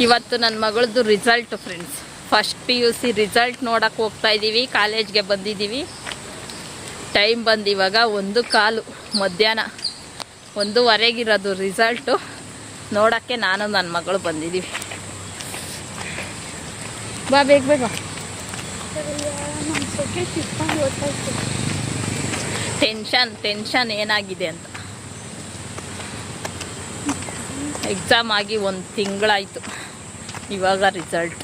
ಇವತ್ತು ನನ್ನ ಮಗಳದ್ದು result friends. First PUC result ನೋಡಕ್ಕೆ ಹೋಗ್ತಾ ಇದ್ದೀವಿ. ಕಾಲೇಜ್ಗೆ ಬಂದಿದ್ದೀವಿ. ಟೈಮ್ ಬಂದು ಇವಾಗ 1:15 ಮಧ್ಯಾಹ್ನ 1:15 ರಿಸಲ್ಟು ನೋಡೋಕ್ಕೆ ನಾನು ನನ್ನ ಮಗಳು ಬಂದಿದ್ದೀವಿ. ಬಾ ಬೇಗ ಬೇಗ. ಟೆನ್ಷನ್ ಏನಾಗಿದೆ ಅಂತ. ಎಕ್ಸಾಮ್ ಆಗಿ 1 ತಿಂಗಳಾಯಿತು. ಇವಾಗ ರಿಸಲ್ಟ್.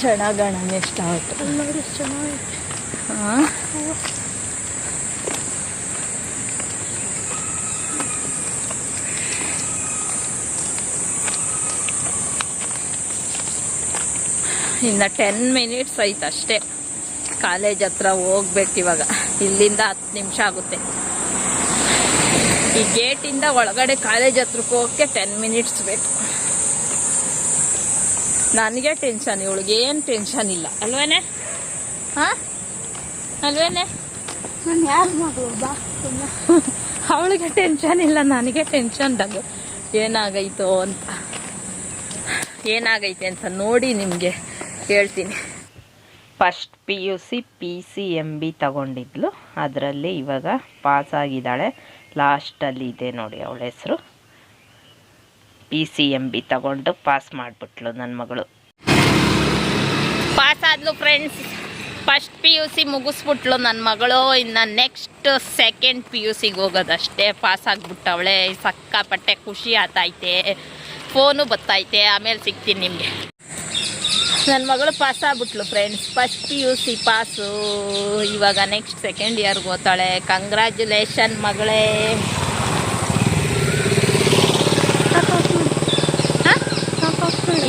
ಚೆನ್ನಾಗಣ ಎಷ್ಟಾಗುತ್ತೆ. ಹಾಂ, ಇನ್ನು 10 ಮಿನಿಟ್ಸ್ ಐತೆ ಅಷ್ಟೇ. ಕಾಲೇಜ್ ಹತ್ರ ಹೋಗ್ಬೇಕು ಇವಾಗ. ಇಲ್ಲಿಂದ 10 ನಿಮಿಷ ಆಗುತ್ತೆ. ಈ ಗೇಟಿಂದ ಒಳಗಡೆ ಕಾಲೇಜ್ ಹತ್ರಕ್ಕೆ ಹೋಗೋಕ್ಕೆ 10 ಮಿನಿಟ್ಸ್ ಬೇಕು. ನನಗೆ ಟೆನ್ಷನ್, ಇವಳಿಗೆ ಏನು ಟೆನ್ಷನ್ ಇಲ್ಲ ಅಲ್ವೇನೆ? ಹಾಂ ಅಲ್ವೇನೆ? ನಾನು ಯಾರು ಮಗಳು ಬಾ. ಅವಳಿಗೆ ಟೆನ್ಷನ್ ಇಲ್ಲ, ನನಗೆ ಟೆನ್ಷನ್ ಡಗು. ಏನಾಗೈತೋ ಅಂತ, ಏನಾಗೈತೆ ಅಂತ ನೋಡಿ ನಿಮಗೆ ಹೇಳ್ತೀನಿ. First PUC PCMB ತಗೊಂಡಿದ್ಲು. ಅದರಲ್ಲಿ ಇವಾಗ ಪಾಸ್ ಆಗಿದ್ದಾಳೆ. ಲಾಸ್ಟಲ್ಲಿ ಇದೆ ನೋಡಿ ಅವಳ ಹೆಸರು. PCMB ತಗೊಂಡು ಪಾಸ್ ಮಾಡಿಬಿಟ್ಲು ನನ್ನ ಮಗಳು. ಪಾಸ್ ಆದ್ಲು ಫ್ರೆಂಡ್ಸ್. ಫಸ್ಟ್ PUC ಮುಗಿಸ್ಬಿಟ್ಲು ನನ್ನ ಮಗಳು. ಇನ್ನು ನೆಕ್ಸ್ಟ್ ಸೆಕೆಂಡ್ PUCಗೆ ಹೋಗೋದಷ್ಟೇ. ಪಾಸ್ ಆಗಿಬಿಟ್ಟವಳೆ. ಸಕ್ಕಾಪಟ್ಟೆ ಖುಷಿ ಆತೈತೆ. ಫೋನು ಬತ್ತೈತೆ. ಆಮೇಲೆ ಸಿಗ್ತೀನಿ ನಿಮಗೆ. ನನ್ನ ಮಗಳು ಪಾಸ್ ಆಗ್ಬಿಟ್ಲು ಫ್ರೆಂಡ್ಸ್. First PUC pass. ಇವಾಗ ನೆಕ್ಸ್ಟ್ ಸೆಕೆಂಡ್ ಇಯರ್ಗೆ ಓದ್ತಾಳೆ. ಕಂಗ್ರ್ಯಾಚುಲೇಷನ್ ಮಗಳೇ.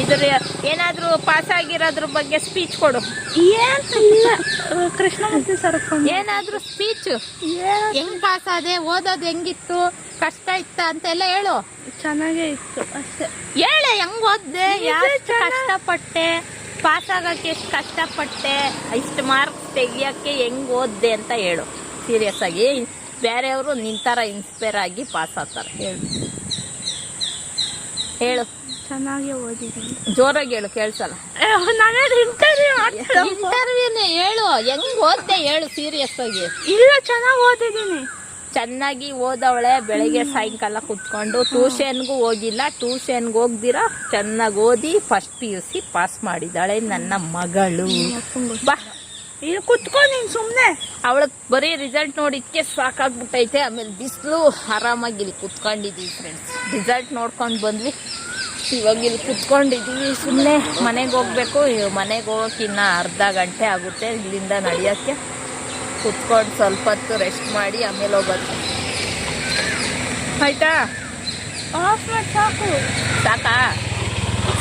ಇದ್ರ ಏನಾದರೂ ಪಾಸ್ ಆಗಿರೋದ್ರ ಬಗ್ಗೆ ಸ್ಪೀಚ್ ಕೊಡು. ಕೃಷ್ಣಮೂರ್ತಿ ಸರ್ ಏನಾದರೂ ಸ್ಪೀಚ್. ಹೆಂಗ್ ಪಾಸ್ ಆದೆ, ಓದೋದು ಹೆಂಗಿತ್ತು, ಕಷ್ಟ ಇತ್ತ ಅಂತೆಲ್ಲ ಹೇಳು. ಚೆನ್ನಾಗೇ ಇತ್ತು ಅಷ್ಟೇ. ಹೇಳೆ ಹೆಂಗ್ ಓದ್ದೆ, ಎಷ್ಟು ಕಷ್ಟಪಟ್ಟೆ, ಪಾಸ್ ಆಗಕ್ಕೆ ಎಷ್ಟು ಕಷ್ಟಪಟ್ಟೆ, ಇಷ್ಟು ಮಾರ್ಕ್ಸ್ ತೆಗಿಯೋಕ್ಕೆ ಹೆಂಗ್ ಓದ್ದೆ ಅಂತ ಹೇಳು. ಸೀರಿಯಸ್ ಆಗಿ. ಬೇರೆಯವರು ನಿಂತರ ಇನ್ಸ್ಪೈರ್ ಆಗಿ ಪಾಸ್ ಆಗ್ತಾರೆ. ಹೇಳು. ಚೆನ್ನಾಗಿ ಓದಿದ್ದೀನಿ. ಜೋರಾಗಿ ಹೇಳು, ಕೇಳಿಸಲ್ಲ. ಇಂಟರ್ವ್ಯೂನೇ ಹೇಳು. ಹೆಂಗ್ ಓದ್ದೆ ಹೇಳು ಸೀರಿಯಸ್ ಆಗಿ. ಇಲ್ಲ, ಚೆನ್ನಾಗಿ ಓದಿದ್ದೀನಿ. ಚೆನ್ನಾಗಿ ಓದವಳೆ. ಬೆಳಗ್ಗೆ ಸಾಯಂಕಾಲ ಕುತ್ಕೊಂಡು. ಟ್ಯೂಷನ್ಗೂ ಹೋಗಿಲ್ಲ. ಟ್ಯೂಷನ್ಗೆ ಹೋಗ್ದಿರ ಚೆನ್ನಾಗಿ ಓದಿ ಫಸ್ಟ್ PUC ಪಾಸ್ ಮಾಡಿದ್ದಾಳೆ ನನ್ನ ಮಗಳು. ಬಾ ಇಲ್ಲಿ ಕುತ್ಕೊಂಡು ನೀನು ಸುಮ್ಮನೆ. ಅವಳು ಬರೀ ರಿಸಲ್ಟ್ ನೋಡಿದ್ಕೆ ಸಾಕಾಗ್ಬಿಟ್ಟೈತೆ. ಆಮೇಲೆ ಬಿಸಿಲು. ಆರಾಮಾಗಿ ಇಲ್ಲಿ ಕುತ್ಕೊಂಡಿದ್ದೀವಿ ಫ್ರೆಂಡ್ಸ್. ರಿಸಲ್ಟ್ ನೋಡ್ಕೊಂಡು ಬಂದ್ವಿ. ಇವಾಗ ಇಲ್ಲಿ ಕುತ್ಕೊಂಡಿದ್ದೀವಿ ಸುಮ್ಮನೆ. ಮನೆಗೆ ಹೋಗ್ಬೇಕು. ಮನೆಗೆ ಹೋಗೋಕೆ ಇನ್ನು ಅರ್ಧ ಗಂಟೆ ಆಗುತ್ತೆ ಇಲ್ಲಿಂದ ನಡೆಯೋಕ್ಕೆ. ಕುತ್ಕೊಂಡು ಸ್ವಲ್ಪ ಹೊತ್ತು ರೆಸ್ಟ್ ಮಾಡಿ ಆಮೇಲೆ ಹೋಗೋದು. ಆಯ್ತಾ? ಸಾಕು. ಸಾಕಾ?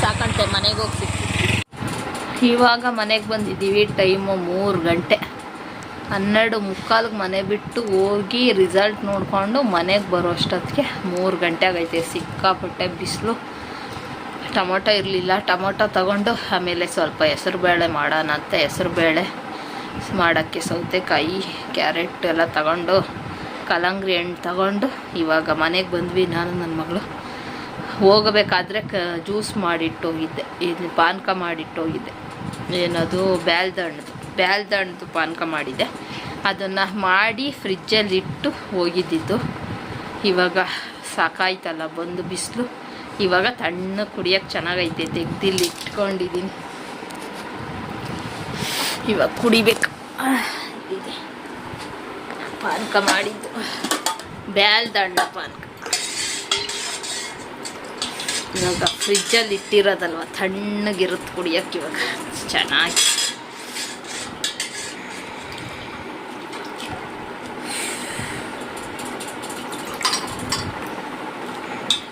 ಸಾಕಂತೆ. ಮನೆಗೆ ಹೋಗಿ ಸಿಗ್ತೀವಿ. ಇವಾಗ ಮನೆಗೆ ಬಂದಿದ್ದೀವಿ. ಟೈಮು 3 ಗಂಟೆ. 12:45 ಮನೆ ಬಿಟ್ಟು ಹೋಗಿ ರಿಸಲ್ಟ್ ನೋಡಿಕೊಂಡು ಮನೆಗೆ ಬರೋ ಅಷ್ಟೊತ್ತಿಗೆ 3 ಗಂಟೆ ಆಗೈತೆ. ಸಿಕ್ಕಾಪಟ್ಟೆ ಬಿಸಿಲು. ಟೊಮೊಟೊ ಇರಲಿಲ್ಲ. ಟೊಮೊಟೊ ತಗೊಂಡು ಆಮೇಲೆ ಸ್ವಲ್ಪ ಹೆಸರುಬೇಳೆ ಮಾಡೋಣ ಅಂತ ಹೆಸರುಬೇಳೆ ಮಾಡೋಕ್ಕೆ ಸೌತೆಕಾಯಿ, ಕ್ಯಾರೆಟ್ ಎಲ್ಲ ತಗೊಂಡು, ಕಲ್ಲಂಗಡಿ ಹಣ್ಣು ತಗೊಂಡು ಇವಾಗ ಮನೆಗೆ ಬಂದ್ವಿ. ನಾನು ನನ್ನ ಮಗಳು ಹೋಗಬೇಕಾದ್ರೆ ಜ್ಯೂಸ್ ಮಾಡಿಟ್ಟೋಗಿದ್ದೆ. ಇದು ಪಾನಕ ಮಾಡಿಟ್ಟೋಗಿದ್ದೆ. ಏನದು ಬ್ಯಾಲ್ದಣ್ಣದು ಪಾನಕ ಮಾಡಿದ್ದೆ. ಅದನ್ನು ಮಾಡಿ ಫ್ರಿಜ್ಜಲ್ಲಿ ಇಟ್ಟು ಹೋಗಿದ್ದಿದ್ದು. ಇವಾಗ ಸಾಕಾಯ್ತಲ್ಲ ಬಂದು ಬಿಸಿಲು. ಇವಾಗ ತಣ್ಣ ಕುಡಿಯೋಕ್ಕೆ ಚೆನ್ನಾಗೈತೆ. ತೆಗ್ದಿಲ್ಲಿ ಇಟ್ಕೊಂಡಿದ್ದೀನಿ. ಇವಾಗ ಕುಡಿಬೇಕು. ಇದೆ ಪಾನಕ ಮಾಡಿದ್ದು. ಬ್ಯಾಲ್ದಣ್ಣ ಪಾನಕ. ಇವಾಗ ಫ್ರಿಜ್ಜಲ್ಲಿ ಇಟ್ಟಿರೋದಲ್ವ, ತಣ್ಣಗಿರುತ್ತೆ ಕುಡಿಯೋಕ್ಕೆ. ಇವಾಗ ಚೆನ್ನಾಗಿ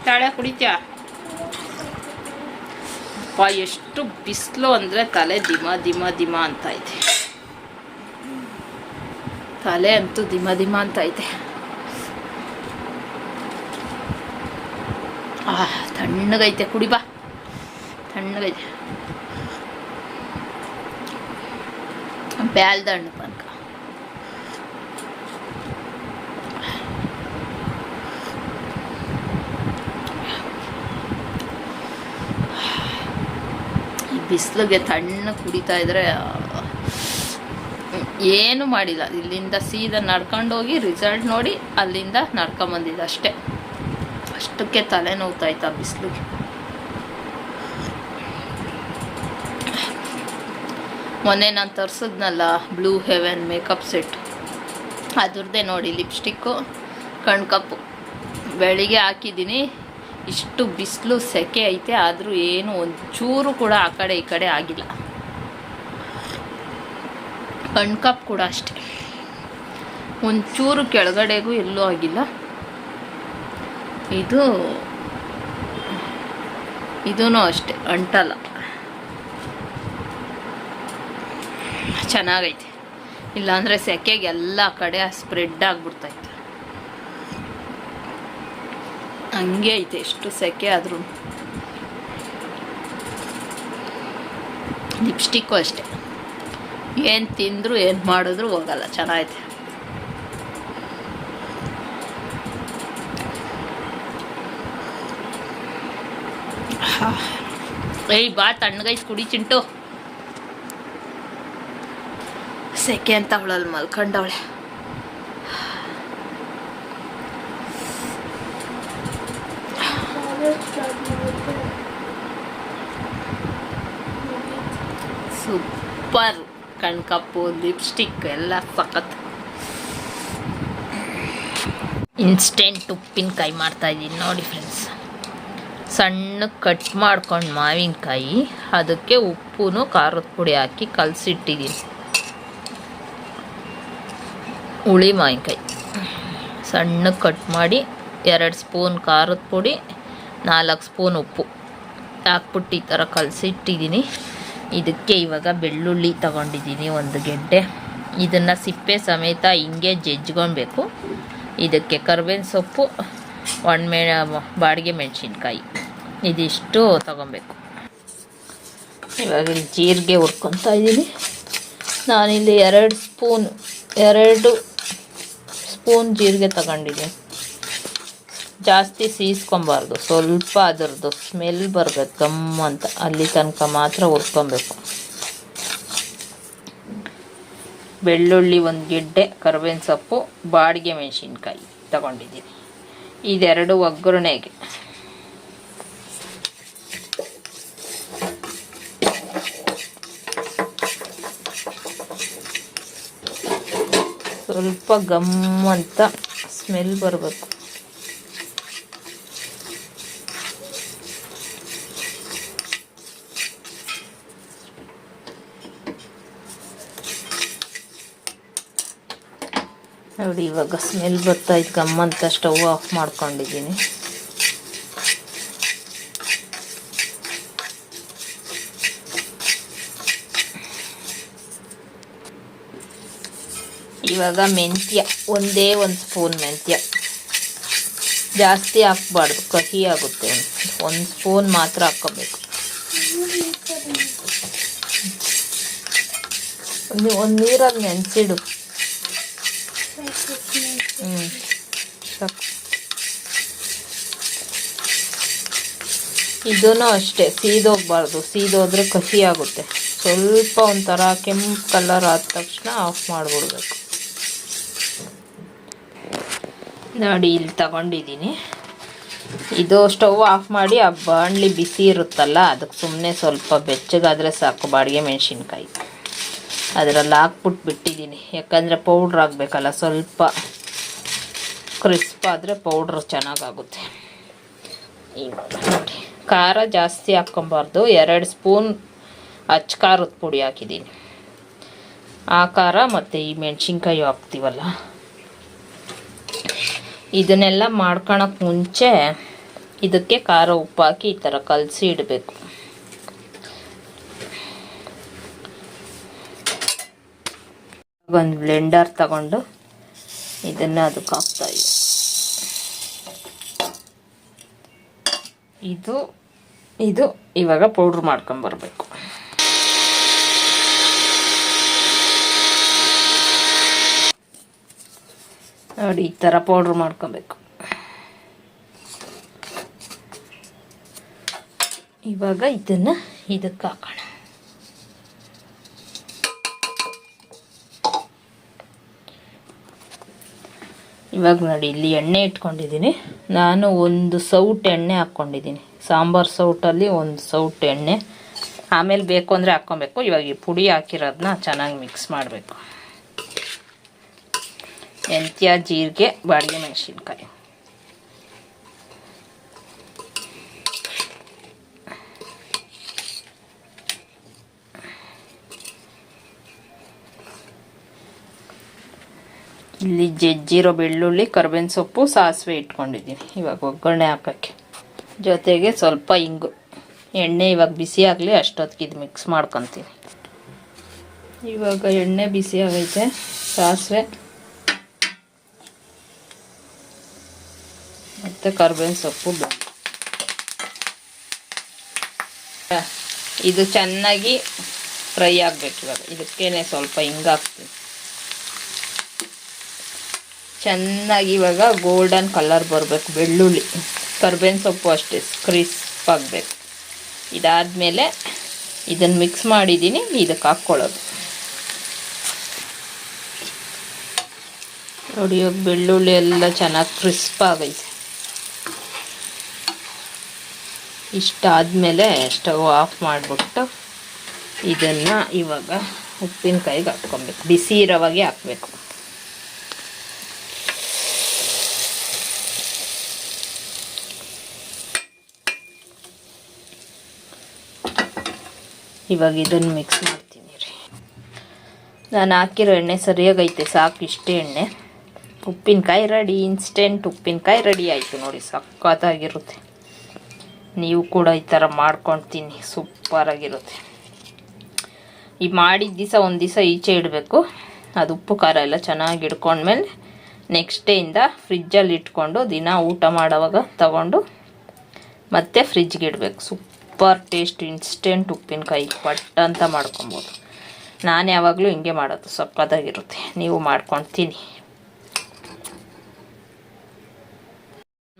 ತಾಳೆ ಕುಡಿತ್ಯಾ? ಅಪ್ಪ ಎಷ್ಟು ಬಿಸಿಲು ಅಂದರೆ ತಲೆ ದಿಮ ಅಂತ ಐತೆ. ತಲೆ ಅಂತೂ ದಿಮ ಅಂತ ಐತೆ. ತಣ್ಣಗೈತೆ. ಕುಡಿ ಬಾ. ತಣ್ಣಗೈತೆ. ಬ್ಯಾಲ್ದಣ್ಣು ಪಾನಕ. ಬಿಸಿಲಿಗೆ ತಣ್ಣ ಕುಡಿತಾ ಇದ್ರೆ ಏನು ಮಾಡಿಲ್ಲ. ಇಲ್ಲಿಂದ ಸೀದಾ ನಡ್ಕೊಂಡೋಗಿ ರಿಸಲ್ಟ್ ನೋಡಿ ಅಲ್ಲಿಂದ ನಡ್ಕೊಂಬಂದಿದ್ದೆ ಅಷ್ಟೇ. ಅಷ್ಟಕ್ಕೆ ತಲೆ ನೋವ್ತಾಯ್ತು ಆ ಬಿಸಿಲಿಗೆ. ಮೊನ್ನೆ ನಾನು ತರಿಸಿದ್ನಲ್ಲ ಬ್ಲೂ ಹೆವೆನ್ ಮೇಕಪ್ ಸೆಟ್, ಅದ್ರದ್ದೇ ನೋಡಿ ಲಿಪ್ಸ್ಟಿಕ್ಕು, ಕಣ್ಕಪ್ಪು ಬೆಳಿಗ್ಗೆ ಹಾಕಿದ್ದೀನಿ. ಇಷ್ಟು ಬಿಸಿಲು ಸೆಕೆ ಐತೆ, ಆದರೂ ಏನು ಒಂಚೂರು ಕೂಡ ಆ ಕಡೆ ಈ ಕಡೆ ಆಗಿಲ್ಲ. ಕಣ್ಕಪ್ ಕೂಡ ಅಷ್ಟೆ, ಒಂಚೂರು ಕೆಳಗಡೆಗೂ ಎಲ್ಲೂ ಆಗಿಲ್ಲ. ಇದೂ ಅಷ್ಟೆ, ಅಂಟಲ್ಲ, ಚೆನ್ನಾಗೈತೆ. ಇಲ್ಲಾಂದರೆ ಸೆಕೆಗೆ ಎಲ್ಲ ಕಡೆ ಸ್ಪ್ರೆಡ್ ಆಗಿಬಿಡ್ತೈತೆ. ಹಂಗೆ ಐತೆ ಎಷ್ಟು ಸೆಕೆ ಆದ್ರೂ. ಲಿಪ್ಸ್ಟಿಕ್ಕು ಅಷ್ಟೆ, ಏನು ತಿಂದರೂ ಏನು ಮಾಡಿದ್ರು ಹೋಗಲ್ಲ, ಚೆನ್ನಾಗೈತೆ. ಏಯ್ ಬಾ ತಣ್ಣಗೈಸ್ ಕುಡಿ ಚಿಂಟು. ಸೆಕೆ ಅಂತ ಅವಳಲ್ಲಿ ಮಲ್ಕೊಂಡವಳೆ. ಸೂಪರ್ ಕಣ್ಕಪ್ಪು, ಲಿಪ್ಸ್ಟಿಕ್ ಎಲ್ಲ ಸಖತ್. ಇನ್ಸ್ಟೆಂಟ್ ಉಪ್ಪಿನಕಾಯಿ ಮಾಡ್ತಾಯಿದ್ದೀನಿ ನೋಡಿ ಫ್ರೆಂಡ್ಸ್. ಸಣ್ಣ ಕಟ್ ಮಾಡ್ಕೊಂಡು ಮಾವಿನಕಾಯಿ, ಅದಕ್ಕೆ ಉಪ್ಪು ಖಾರದ ಪುಡಿ ಹಾಕಿ ಕಲಸಿಟ್ಟಿದ್ದೀನಿ. ಹುಳಿ ಮಾವಿನಕಾಯಿ ಸಣ್ಣ ಕಟ್ ಮಾಡಿ 2 ಸ್ಪೂನ್ ಖಾರದ ಪುಡಿ, 4 ಸ್ಪೂನ್ ಉಪ್ಪು ಹಾಕ್ಬಿಟ್ಟು ಈ ಥರ ಕಲಸಿಟ್ಟಿದ್ದೀನಿ. ಇದಕ್ಕೆ ಇವಾಗ ಬೆಳ್ಳುಳ್ಳಿ ತಗೊಂಡಿದ್ದೀನಿ 1 ಗೆಡ್ಡೆ. ಇದನ್ನು ಸಿಪ್ಪೆ ಸಮೇತ ಹಿಂಗೆ ಜಜ್ಕೊಳ್ಬೇಕು. ಇದಕ್ಕೆ ಕರ್ಬೇವಿನ ಸೊಪ್ಪು, ಬಾಡಿಗೆ ಮೆಣಸಿನ್ಕಾಯಿ, ಇದಿಷ್ಟು ತಗೊಬೇಕು. ಇವಾಗ ಇಲ್ಲಿ ಜೀರಿಗೆ ಹುರ್ಕೊತಾ ಇದ್ದೀನಿ. ನಾನಿಲ್ಲಿ 2 ಸ್ಪೂನ್ ಜೀರಿಗೆ ತಗೊಂಡಿದ್ದೀನಿ. ಜಾಸ್ತಿ ಸೀಸ್ಕೊಬಾರ್ದು, ಸ್ವಲ್ಪ ಅದರದ್ದು ಸ್ಮೆಲ್ ಬರಬೇಕು ಗಮ್ ಅಂತ, ಅಲ್ಲಿ ತನಕ ಮಾತ್ರ ಹುರ್ಕೊಬೇಕು. ಬೆಳ್ಳುಳ್ಳಿ 1 ಗೆಡ್ಡೆ, ಕರಿಬೇವಿನ ಸೊಪ್ಪು, ಬಾಡಿಗೆ ಮೆಣಸಿನ್ಕಾಯಿ ತಗೊಂಡಿದ್ದೀನಿ. ಇದೆರಡು ಒಗ್ಗರಣೆಗೆ. ಸ್ವಲ್ಪ ಗಮ್ ಅಂತ ಸ್ಮೆಲ್ ಬರಬೇಕು. ನೋಡಿ ಇವಾಗ ಸ್ಮೆಲ್ ಬರ್ತಾಯಿತ್ತು ಗಮ್ ಅಂತ, ಸ್ಟವ್ ಆಫ್ ಮಾಡ್ಕೊಂಡಿದ್ದೀನಿ. ಇವಾಗ ಮೆಂತ್ಯ, 1 ಸ್ಪೂನ್ ಮೆಂತ್ಯ, ಜಾಸ್ತಿ ಹಾಕ್ಬಾರ್ದು, ಕಹಿ ಆಗುತ್ತೆ. 1 ಸ್ಪೂನ್ ಮಾತ್ರ ಹಾಕ್ಕೋಬೇಕು. ಒಂದು ನೀರಲ್ಲಿ ನೆನೆಸಿಡು. ಸಾಕು. ಇದೂ ಅಷ್ಟೇ, ಸೀದೋಗ್ಬಾರ್ದು, ಸೀದೋದ್ರೆ ಕಹಿ ಆಗುತ್ತೆ. ಸ್ವಲ್ಪ ಒಂಥರ ಕೆಂಪು ಕಲರ್ ಆದ ತಕ್ಷಣ ಆಫ್ ಮಾಡಿಬಿಡ್ಬೇಕು. ನೋಡಿ ಇಲ್ಲಿ ತಗೊಂಡಿದ್ದೀನಿ. ಇದು ಸ್ಟವ್ ಆಫ್ ಮಾಡಿ ಆ ಬಾಣಲಿ ಬಿಸಿ ಇರುತ್ತಲ್ಲ, ಅದಕ್ಕೆ ಸುಮ್ಮನೆ ಸ್ವಲ್ಪ ಬೆಚ್ಚಗಾದರೆ ಸಾಕು. ಬಾಡಿಗೆ ಮೆಣಸಿನ್ಕಾಯಿ ಅದರಲ್ಲಿ ಹಾಕ್ಬಿಟ್ಟು ಬಿಟ್ಟಿದ್ದೀನಿ, ಯಾಕಂದರೆ ಪೌಡ್ರ್ ಆಗಬೇಕಲ್ಲ. ಸ್ವಲ್ಪ ಕ್ರಿಸ್ಪ್ ಆದರೆ ಪೌಡ್ರ್ ಚೆನ್ನಾಗಾಗುತ್ತೆ. ಇವಾಗ ನೋಡಿ, ಖಾರ ಜಾಸ್ತಿ ಹಾಕ್ಕೊಬಾರ್ದು. 2 ಸ್ಪೂನ್ ಅಚ್ಚ ಖಾರದ ಪುಡಿ ಹಾಕಿದ್ದೀನಿ. ಆ ಖಾರ ಮತ್ತು ಈ ಮೆಣಸಿನ್ಕಾಯಿ ಹಾಕ್ತೀವಲ್ಲ, ಇದನ್ನೆಲ್ಲ ಮಾಡ್ಕೊಳಕ್ಕೆ ಮುಂಚೆ ಇದಕ್ಕೆ ಖಾರ ಉಪ್ಪು ಹಾಕಿ ಈ ಥರ ಕಲಸಿ ಇಡಬೇಕು. ಒಂದು ಬ್ಲೆಂಡರ್ ತಗೊಂಡು ಇದನ್ನು ಅದಕ್ಕೆ ಹಾಕ್ತಾಯಿದ್ದೆ. ಇದು ಇವಾಗ ಪೌಡ್ರ್ ಮಾಡ್ಕೊಂಬರ್ಬೇಕು. ನೋಡಿ ಈ ಥರ ಪೌಡ್ರ್ ಮಾಡ್ಕೊಬೇಕು. ಇವಾಗ ಇದನ್ನು ಇದಕ್ಕೆ ಹಾಕೋಣ. ಇವಾಗ ನೋಡಿ ಇಲ್ಲಿ ಎಣ್ಣೆ ಇಟ್ಕೊಂಡಿದ್ದೀನಿ. ನಾನು ಒಂದು ಸೌಟ್ ಎಣ್ಣೆ ಹಾಕ್ಕೊಂಡಿದ್ದೀನಿ. ಸಾಂಬಾರು ಸೌಟಲ್ಲಿ ಒಂದು ಸೌಟ್ ಎಣ್ಣೆ. ಆಮೇಲೆ ಬೇಕು ಅಂದರೆ ಹಾಕ್ಕೊಬೇಕು. ಇವಾಗ ಈ ಪುಡಿ ಹಾಕಿರೋದನ್ನ ಚೆನ್ನಾಗಿ ಮಿಕ್ಸ್ ಮಾಡಬೇಕು. ಮೆಂತ್ಯ, ಜೀರಿಗೆ, ಬಾಡಿಗೆ ಮೆಣಸಿನ್ಕಾಯಿ. ಇಲ್ಲಿ ಜಜ್ಜಿರೋ ಬೆಳ್ಳುಳ್ಳಿ, ಕರ್ಬೇವಿನ ಸೊಪ್ಪು, ಸಾಸಿವೆ ಇಟ್ಕೊಂಡಿದ್ದೀನಿ. ಇವಾಗ ಒಗ್ಗರಣೆ ಹಾಕೋಕ್ಕೆ, ಜೊತೆಗೆ ಸ್ವಲ್ಪ ಇಂಗು. ಎಣ್ಣೆ ಇವಾಗ ಬಿಸಿ ಆಗಲಿ, ಅಷ್ಟೊತ್ತಿಗೆ ಇದು ಮಿಕ್ಸ್ ಮಾಡ್ಕೊತೀನಿ. ಇವಾಗ ಎಣ್ಣೆ ಬಿಸಿ ಆಗೈತೆ. ಸಾಸಿವೆ ಮತ್ತು ಕರ್ಬೇವಿನ ಸೊಪ್ಪು. ಇದು ಚೆನ್ನಾಗಿ ಫ್ರೈ ಆಗಬೇಕು. ಇವಾಗ ಇದಕ್ಕೇನೆ ಸ್ವಲ್ಪ ಹಿಂಗೆ ಹಾಕ್ತೀನಿ. ಚೆನ್ನಾಗಿ ಇವಾಗ ಗೋಲ್ಡನ್ ಕಲರ್ ಬರಬೇಕು ಬೆಳ್ಳುಳ್ಳಿ. ಕರ್ಬೇವಿನ ಸೊಪ್ಪು ಅಷ್ಟೇ ಕ್ರಿಸ್ಪ್ ಆಗಬೇಕು. ಇದಾದಮೇಲೆ ಇದನ್ನು ಮಿಕ್ಸ್ ಮಾಡಿದ್ದೀನಿ, ಇದಕ್ಕೆ ಹಾಕ್ಕೊಳ್ಳೋದು. ನೋಡಿ ಇವಾಗ ಬೆಳ್ಳುಳ್ಳಿ ಎಲ್ಲ ಚೆನ್ನಾಗಿ ಕ್ರಿಸ್ಪ್ ಆಗೈತೆ. ಇಷ್ಟಾದಮೇಲೆ ಸ್ಟವ್ ಆಫ್ ಮಾಡಿಬಿಟ್ಟು ಇದನ್ನು ಇವಾಗ ಉಪ್ಪಿನಕಾಯಿಗೆ ಹಾಕ್ಕೊಬೇಕು. ಬಿಸಿ ಇರೋವಾಗೆ ಹಾಕಬೇಕು. ಇವಾಗ ಇದನ್ನು ಮಿಕ್ಸ್ ಮಾಡ್ತೀನಿ ರೀ. ನಾನು ಹಾಕಿರೋ ಎಣ್ಣೆ ಸರಿಯಾಗೈತೆ, ಸಾಕು ಇಷ್ಟೇ ಎಣ್ಣೆ. ಉಪ್ಪಿನಕಾಯಿ ರೆಡಿ. ಇನ್ಸ್ಟೆಂಟ್ ಉಪ್ಪಿನಕಾಯಿ ರೆಡಿ ಆಯಿತು ನೋಡಿ. ಸಖತ್ತಾಗಿರುತ್ತೆ. ನೀವು ಕೂಡ ಈ ಥರ ಮಾಡ್ಕೊಳ್ತೀನಿ, ಸೂಪರಾಗಿರುತ್ತೆ. ಈ ಮಾಡಿದ ದಿವಸ ಒಂದು ದಿವಸ ಈಚೆ ಇಡಬೇಕು. ಅದು ಉಪ್ಪು ಖಾರ ಎಲ್ಲ ಚೆನ್ನಾಗಿ ಹಿಡ್ಕೊಂಡ್ಮೇಲೆ ನೆಕ್ಸ್ಟ್ ಡೇಯಿಂದ ಫ್ರಿಜ್ಜಲ್ಲಿ ಇಟ್ಕೊಂಡು ದಿನ ಊಟ ಮಾಡೋವಾಗ ತಗೊಂಡು ಮತ್ತೆ ಫ್ರಿಜ್ಗೆ ಇಡಬೇಕು. ಸೂಪರ್ ಟೇಸ್ಟ್ ಇನ್ಸ್ಟೆಂಟ್ ಉಪ್ಪಿನಕಾಯಿ ಪಟ್ ಅಂತ ಮಾಡ್ಕೊಬೋದು. ನಾನು ಯಾವಾಗಲೂ ಹಿಂಗೆ ಮಾಡೋದು, ಸಕ್ಕತ್ತಾಗಿರುತ್ತೆ. ನೀವು ಮಾಡ್ಕೊಳ್ತೀನಿ.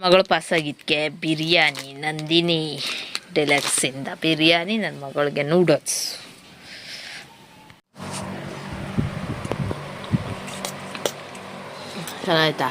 ಮಗಳು ಪಾಸಾಗಿದ್ದಕ್ಕೆ ಬಿರಿಯಾನಿ, ನಂದಿನಿ ಡೆಲಕ್ಸಿಂದ ಬಿರಿಯಾನಿ, ನನ್ನ ಮಗಳಿಗೆ ನೂಡಲ್ಸ್. ಚೆನ್ನಾಯ್ತಾ?